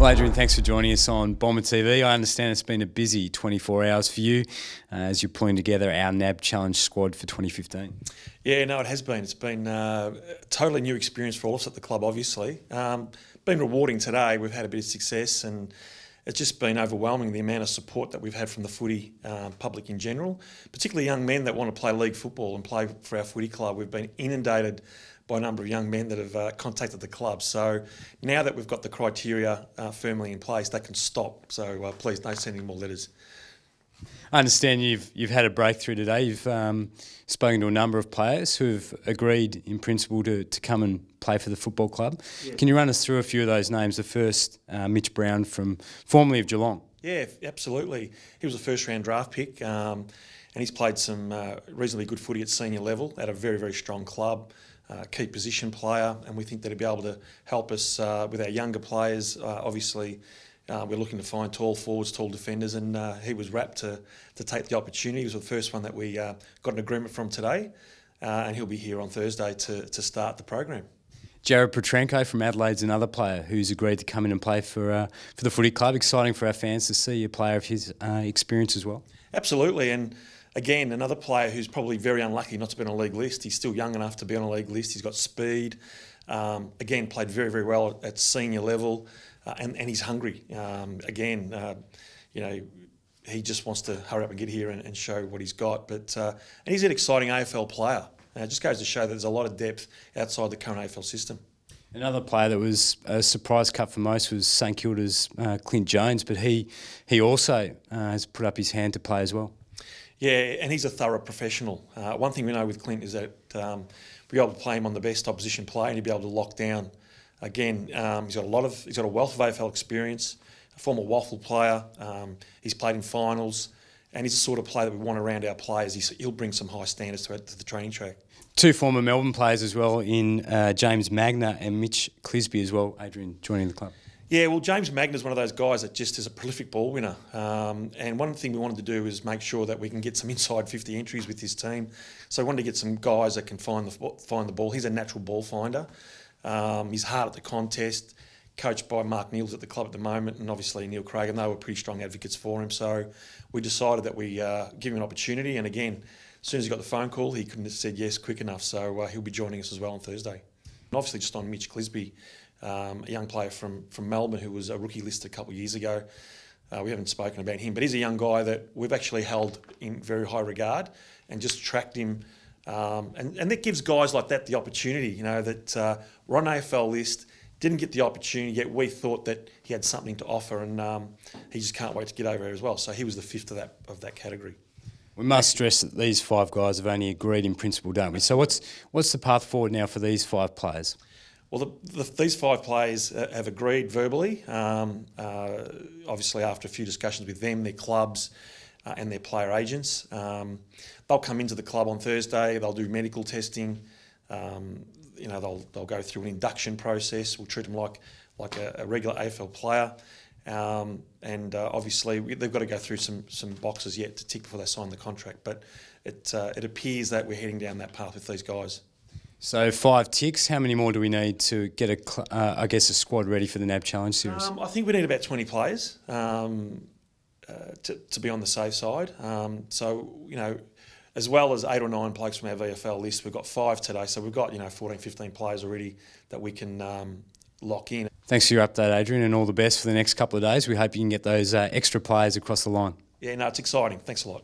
Well, Adrian, thanks for joining us on Bomber TV. I understand it's been a busy 24 hours for you as you're pulling together our NAB Challenge squad for 2015. Yeah, no, it has been. It's been a totally new experience for all of us at the club, obviously. Been rewarding today. We've had a bit of success and it's just been overwhelming, the amount of support that we've had from the footy public in general, particularly young men that want to play league football and play for our footy club. We've been inundated by a number of young men that have contacted the club. So now that we've got the criteria firmly in place, they can stop. So please don't send any more letters. I understand you've had a breakthrough today. You've spoken to a number of players who have agreed in principle to come and play for the football club. Yeah. Can you run us through a few of those names? The first, Mitch Brown, formerly of Geelong. Yeah, absolutely. He was a first-round draft pick and he's played some reasonably good footy at senior level at a very, very strong club. Key position player, and we think that he'll be able to help us with our younger players. Obviously, we're looking to find tall forwards, tall defenders, and he was rapt to take the opportunity. He was the first one that we got an agreement from today, and he'll be here on Thursday to start the program. Petrenko from Adelaide's another player who's agreed to come in and play for the footy club. Exciting for our fans to see a player of his experience as well. Absolutely, and again, another player who's probably very unlucky not to be on a league list. He's still young enough to be on a league list. He's got speed. Again, played very, very well at senior level, and he's hungry. You know, he just wants to hurry up and get here and show what he's got. But and he's an exciting AFL player. It just goes to show that there's a lot of depth outside the current AFL system. Another player that was a surprise cut for most was St Kilda's Clint Jones, but he also has put up his hand to play as well. Yeah, and he's a thorough professional. One thing we know with Clint is that we'll be able to play him on the best opposition play and he'll be able to lock down. Again, he's got a wealth of AFL experience, a former waffle player. He's played in finals, and he's the sort of player that we want around our players. He'll bring some high standards to the training track. Two former Melbourne players as well in James Magna and Mitch Coleby as well, Adrian, joining the club. Yeah, well, James Magna is one of those guys that just is a prolific ball winner. And one thing we wanted to do is make sure that we can get some inside 50 entries with his team. So we wanted to get some guys that can find the ball. He's a natural ball finder. He's hard at the contest, coached by Mark Neils at the club at the moment, and obviously Neil Craig, and they were pretty strong advocates for him. So we decided that we give him an opportunity. And again, as soon as he got the phone call, he couldn't have said yes quick enough. So he'll be joining us as well on Thursday. And obviously just on Mitch Coleby, a young player from Melbourne who was a rookie list a couple of years ago. We haven't spoken about him, but he's a young guy that we've actually held in very high regard and just tracked him. And that gives guys like that the opportunity, you know, that we're on an AFL list, didn't get the opportunity, yet we thought that he had something to offer, and he just can't wait to get over here as well. So he was the fifth of that category. We must stress that these five guys have only agreed in principle, don't we? So what's the path forward now for these five players? Well, these five players have agreed verbally, obviously after a few discussions with them, their clubs and their player agents. They'll come into the club on Thursday, they'll do medical testing, you know, they'll go through an induction process. We'll treat them like a regular AFL player. And obviously they've got to go through some boxes yet to tick before they sign the contract. But it appears that we're heading down that path with these guys. So 5 ticks. How many more do we need to get a squad ready for the NAB Challenge Series? I think we need about 20 players to be on the safe side. So, you know, as well as 8 or 9 players from our VFL list, we've got 5 today. So we've got, you know, 14, 15 players already that we can lock in. Thanks for your update, Adrian, and all the best for the next couple of days. We hope you can get those extra players across the line. Yeah, no, it's exciting. Thanks a lot.